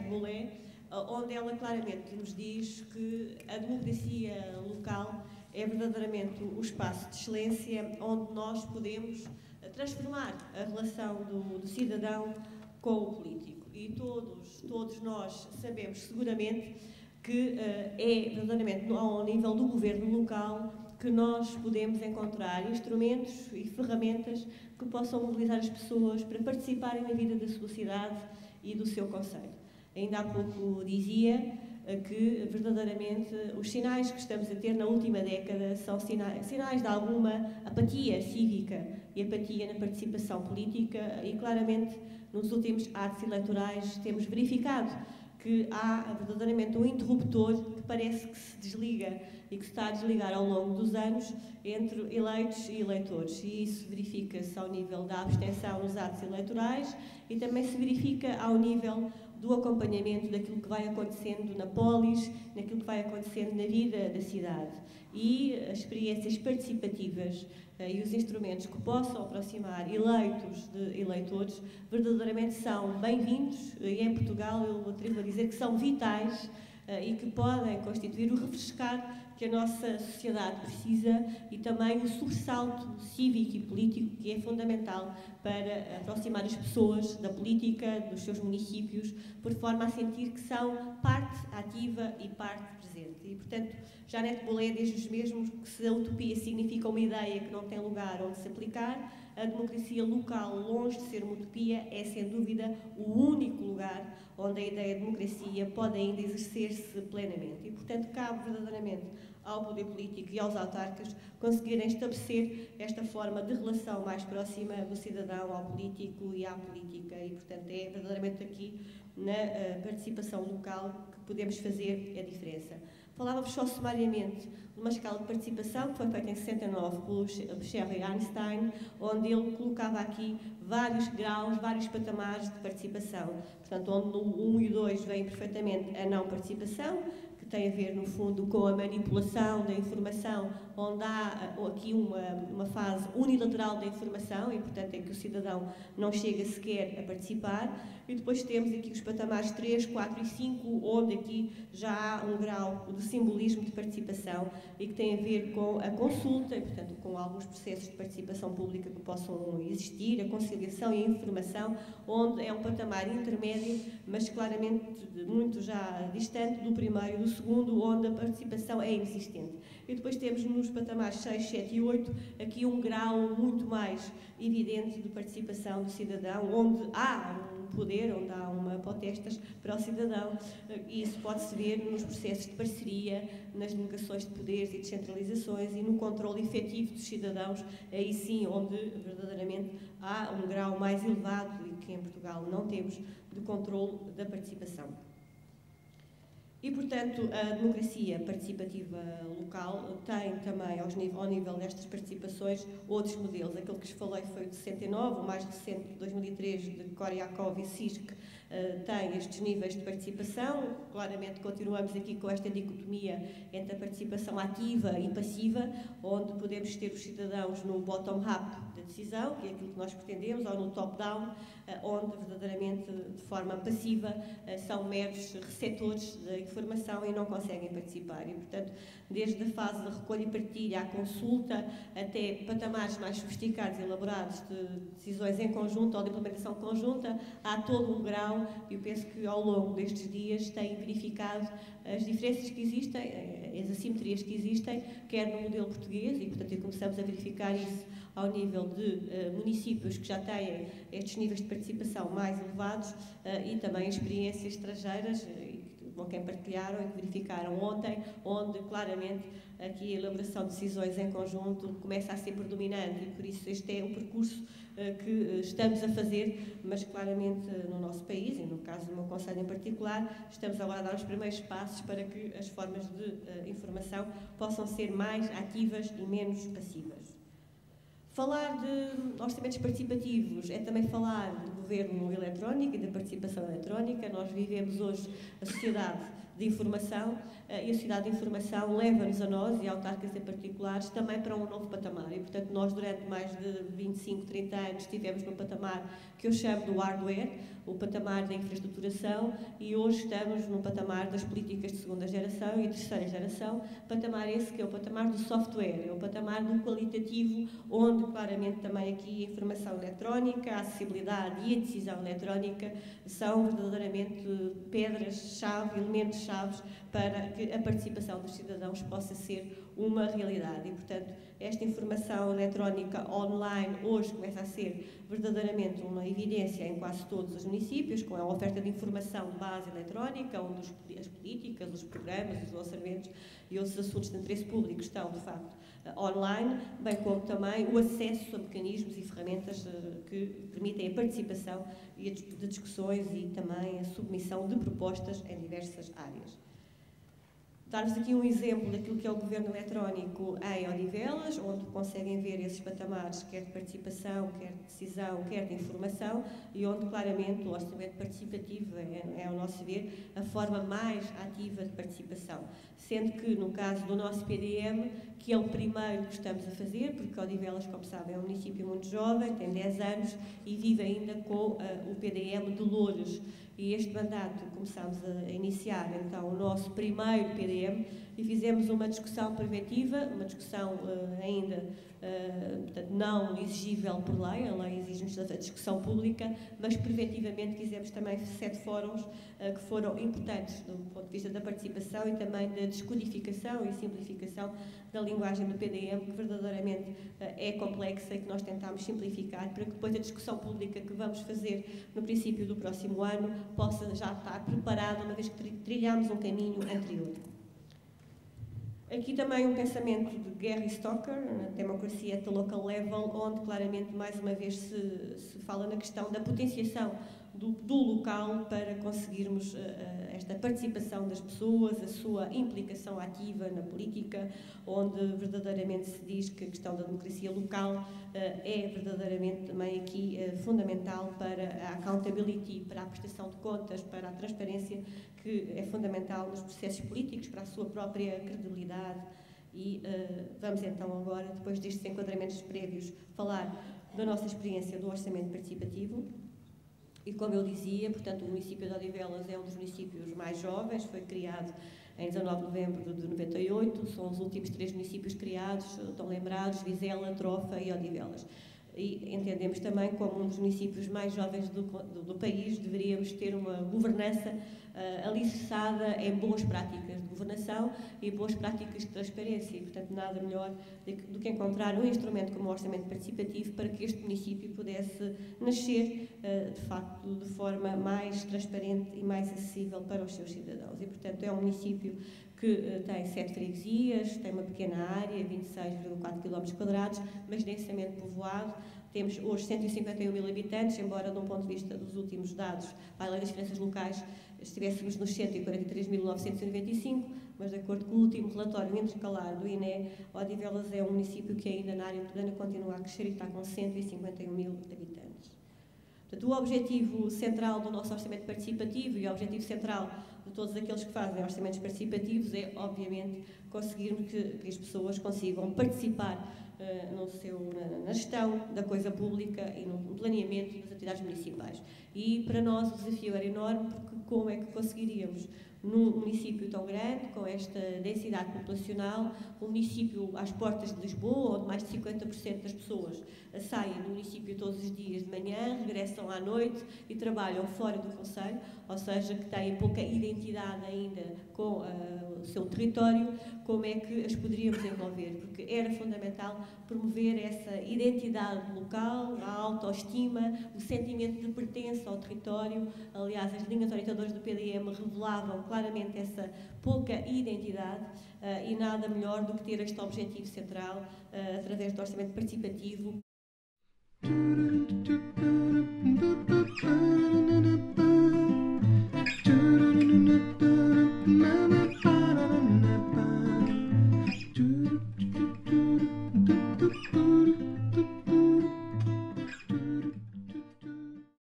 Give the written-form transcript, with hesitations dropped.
Boulé, onde ela claramente nos diz que a democracia local é verdadeiramente o espaço de excelência onde nós podemos transformar a relação do cidadão com o político. E todos nós sabemos seguramente que é verdadeiramente ao nível do governo local que nós podemos encontrar instrumentos e ferramentas que possam mobilizar as pessoas para participarem na vida da sua cidade e do seu concelho. Ainda há pouco dizia que, verdadeiramente, os sinais que estamos a ter na última década são sinais de alguma apatia cívica e apatia na participação política e, claramente, nos últimos atos eleitorais temos verificado que há verdadeiramente um interruptor que parece que se desliga e que se está a desligar ao longo dos anos entre eleitos e eleitores. E isso verifica-se ao nível da abstenção nos atos eleitorais e também se verifica ao nível do acompanhamento daquilo que vai acontecendo na polis, naquilo que vai acontecendo na vida da cidade. E as experiências participativas e os instrumentos que possam aproximar eleitos de eleitores verdadeiramente são bem-vindos e em Portugal eu atrevo a dizer que são vitais e que podem constituir o refrescar que a nossa sociedade precisa e também o sobressalto cívico e político que é fundamental para aproximar as pessoas da política, dos seus municípios, por forma a sentir que são parte ativa e parte presente. E, portanto, Jeanette Boulé diz-nos mesmo que se a utopia significa uma ideia que não tem lugar onde se aplicar, a democracia local, longe de ser uma utopia, é sem dúvida o único lugar onde a ideia de democracia pode ainda exercer-se plenamente. E, portanto, cabe verdadeiramente ao poder político e aos autarcas conseguirem estabelecer esta forma de relação mais próxima do cidadão ao político e à política. E, portanto, é verdadeiramente aqui na participação local que podemos fazer a diferença. Falávamos só sumariamente de uma escala de participação que foi feita em 69 pelo Sherry Einstein, onde ele colocava aqui vários graus, vários patamares de participação. Portanto, onde no 1 e 2 vem perfeitamente a não participação, que tem a ver, no fundo, com a manipulação da informação, onde há aqui uma fase unilateral da informação e, portanto, em que o cidadão não chega sequer a participar. E depois temos aqui os patamares 3, 4 e 5, onde aqui já há um grau de simbolismo de participação e que tem a ver com a consulta e, portanto, com alguns processos de participação pública que possam existir, a conciliação e a informação, onde é um patamar intermédio, mas claramente muito já distante do primeiro e do segundo, onde a participação é inexistente. E depois temos nos patamares 6, 7 e 8 aqui um grau muito mais evidente de participação do cidadão, onde há um poder, onde há uma potestas para o cidadão, e isso pode-se ver nos processos de parceria, nas delegações de poderes e descentralizações e no controle efetivo dos cidadãos, aí sim onde verdadeiramente há um grau mais elevado e que em Portugal não temos de controle da participação. E, portanto, a democracia participativa local tem também, ao nível destas participações, outros modelos. Aquele que vos falei foi o de 69, o mais recente, de 2003, de Koryakov e Sisk, tem estes níveis de participação. Claramente continuamos aqui com esta dicotomia entre a participação ativa e passiva, onde podemos ter os cidadãos no bottom-up da decisão, que é aquilo que nós pretendemos, ou no top-down, onde verdadeiramente, de forma passiva, são meros receptores da informação e não conseguem participar. E, portanto, desde a fase de recolha e partilha à consulta, até patamares mais sofisticados e elaborados de decisões em conjunto ou de implementação conjunta, há todo um grau, e eu penso que ao longo destes dias têm verificado as diferenças que existem, as assimetrias que existem, quer no modelo português, e, portanto, começamos a verificar isso ao nível de municípios que já têm estes níveis de participação mais elevados e também experiências estrangeiras com quem partilharam e que verificaram ontem, onde claramente aqui a elaboração de decisões em conjunto começa a ser predominante e por isso este é o percurso que estamos a fazer, mas claramente no nosso país e no caso do meu concelho em particular, estamos agora a dar os primeiros passos para que as formas de informação possam ser mais ativas e menos passivas. Falar de orçamentos participativos é também falar de governo eletrónico e da participação eletrónica. Nós vivemos hoje a sociedade de informação, e a sociedade de informação leva-nos a nós, e a autarcas em particulares, também para um novo patamar. E, portanto, nós durante mais de 25, 30 anos estivemos num patamar que eu chamo do hardware, o patamar da infraestruturação, e hoje estamos no patamar das políticas de segunda geração e terceira geração, patamar esse que é o patamar do software, é o patamar do qualitativo, onde claramente também aqui a informação eletrónica, a acessibilidade e a decisão eletrónica são verdadeiramente pedras-chave, elementos-chave para que a participação dos cidadãos possa ser uma realidade. E, portanto, esta informação eletrónica online hoje começa a ser verdadeiramente uma evidência em quase todos os municípios, com a oferta de informação de base eletrónica, onde as políticas, os programas, os orçamentos e outros assuntos de interesse público estão, de facto, online, bem como também o acesso a mecanismos e ferramentas que permitem a participação de discussões e também a submissão de propostas em diversas áreas. Dar-vos aqui um exemplo daquilo que é o governo eletrónico em Odivelas, onde conseguem ver esses patamares, quer de participação, quer de decisão, quer de informação, e onde claramente o orçamento participativo é, ao nosso ver, a forma mais ativa de participação. Sendo que, no caso do nosso PDM, que é o primeiro que estamos a fazer, porque Odivelas, como sabem, é um município muito jovem, tem 10 anos e vive ainda com o PDM de Loures. E este mandato começámos a iniciar, então, o nosso primeiro PDM e fizemos uma discussão preventiva, uma discussão ainda portanto, não exigível por lei, a lei exige-nos a discussão pública, mas preventivamente fizemos também 7 fóruns que foram importantes do ponto de vista da participação e também da descodificação e simplificação da linguagem do PDM, que verdadeiramente é complexa e que nós tentámos simplificar para que depois a discussão pública que vamos fazer no princípio do próximo ano possa já estar preparada, uma vez que trilhamos um caminho anterior. Aqui também um pensamento de Gary Stocker, na democracia at the local level, onde claramente, mais uma vez, se fala na questão da potenciação do local para conseguirmos esta participação das pessoas, a sua implicação ativa na política, onde verdadeiramente se diz que a questão da democracia local é verdadeiramente também aqui fundamental para a accountability, para a prestação de contas, para a transparência, que é fundamental nos processos políticos, para a sua própria credibilidade. E vamos então agora, depois destes enquadramentos prévios, falar da nossa experiência do orçamento participativo. E como eu dizia, portanto, o município de Odivelas é um dos municípios mais jovens, foi criado em 19 de novembro de 98, são os últimos 3 municípios criados, estão lembrados, Vizela, Trofa e Odivelas. E entendemos também como um dos municípios mais jovens do país, deveríamos ter uma governança alicerçada em boas práticas de governação e boas práticas de transparência. E, portanto, nada melhor do que encontrar um instrumento como o orçamento participativo para que este município pudesse nascer, de facto, de forma mais transparente e mais acessível para os seus cidadãos. E, portanto, é um município que tem 7 freguesias, tem uma pequena área, 26,4 km², mas densamente povoado. Temos hoje 151 mil habitantes, embora, de um ponto de vista dos últimos dados, para a lei das finanças locais, estivéssemos nos 143.995, mas de acordo com o último relatório intercalar do INE, Odivelas é um município que ainda na área urbana continua a crescer e está com 151 mil habitantes. Portanto, o objetivo central do nosso orçamento participativo e o objetivo central de todos aqueles que fazem orçamentos participativos é, obviamente, conseguirmos que as pessoas consigam participar na gestão da coisa pública e no planeamento das atividades municipais. E para nós o desafio era enorme, porque como é que conseguiríamos, num município tão grande, com esta densidade populacional, um município às portas de Lisboa, onde mais de 50% das pessoas saem do município todos os dias de manhã, regressam à noite e trabalham fora do concelho, ou seja, que têm pouca identidade ainda com o seu território, como é que as poderíamos envolver? Porque era fundamental promover essa identidade local, a autoestima, o sentimento de pertença ao território. Aliás, as linhas orientadoras do PDM revelavam claramente essa pouca identidade e nada melhor do que ter este objetivo central através do orçamento participativo.